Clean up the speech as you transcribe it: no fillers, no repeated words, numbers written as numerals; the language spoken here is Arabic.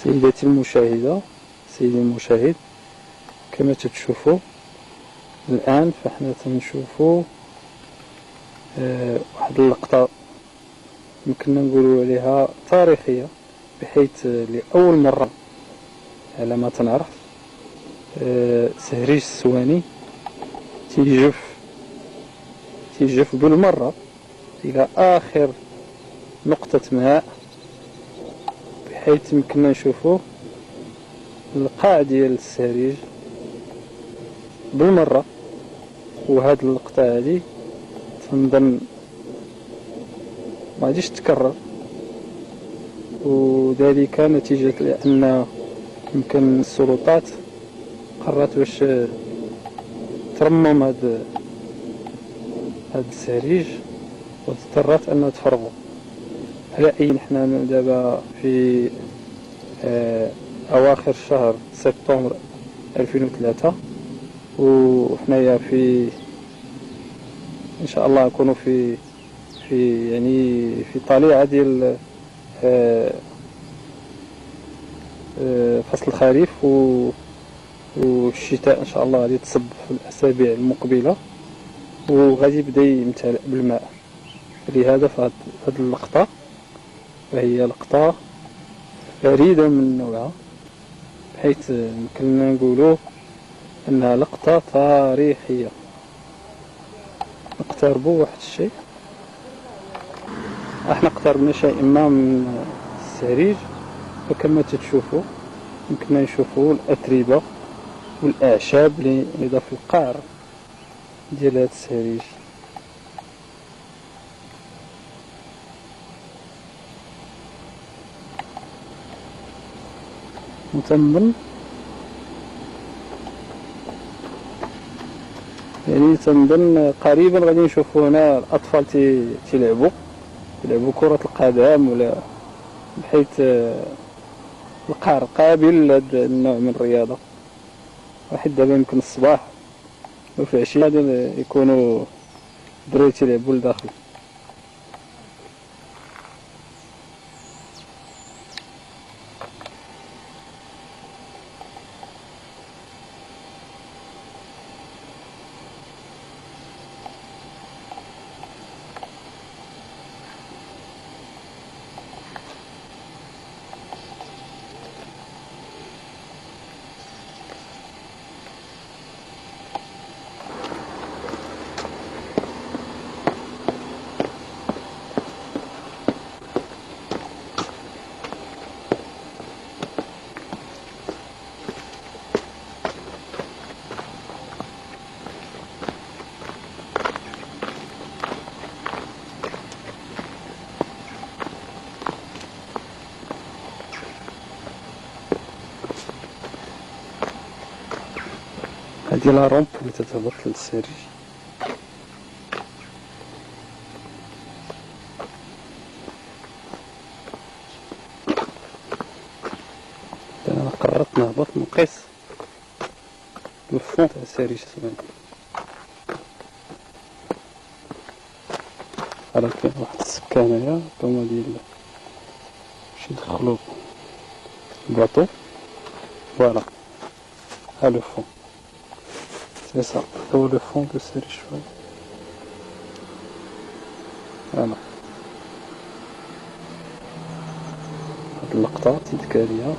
سيداتي المشاهدة، سيدي المشاهد، كما تتشوفوا الآن فاحنا تنشوفوا واحد اللقطة يمكننا نقولوا عليها تاريخية، بحيث لأول مرة على ما تنعرف سهريج السواني تيجف بالمرة إلى آخر نقطة ماء، بحيث يمكننا نشوفوا القاع ديال السهريج بالمرة. وهاد اللقطة هادي تنظن ما غاديش تكرر، وذلك نتيجة لأن يمكن السلطات قررت باش ترمم هاد السهريج، واضطرت أنها تفرغو. على أي نحنا دابا في أواخر شهر سبتمبر 2003، وحنايا في إن شاء الله نكونوا في يعني في طليعة ديال فصل الخريف، والشتاء إن شاء الله غادي تصب في الأسابيع المقبلة، وغادي يبدا يمتلئ بالماء. لهذا فهاد اللقطة فهي لقطة فريدة من نوعها، بحيث يمكننا نقولوا أنها لقطة تاريخية. نقتربوا واحد الشيء، احنا اقتربنا شيء ما من السهريج، فكما تتشوفوا يمكننا نشوفوا الأتربة والأعشاب اللي في القعر ديال هاد السهريج. وتنظن قريبا غادي نشوفوا هنا الأطفال تيلعبوا كرة القدم، ولا بحيث القعر قابل لهذا النوع من الرياضة. واحد دابا يمكن الصباح وفي العشية غادي يكونوا الدراري تيلعبوا لداخل. هادي لا رومب اللي تتهبط للسريج. انا قررت نهبط نقيس الفون تاع السريج السباني. راه كاين واحد السكة هنايا هما ديال باش يدخلو الباطو. فوالا ها لو فون، سي سا هو لو فون دو السريج شوية. فوالا هاد اللقطة تذكارية.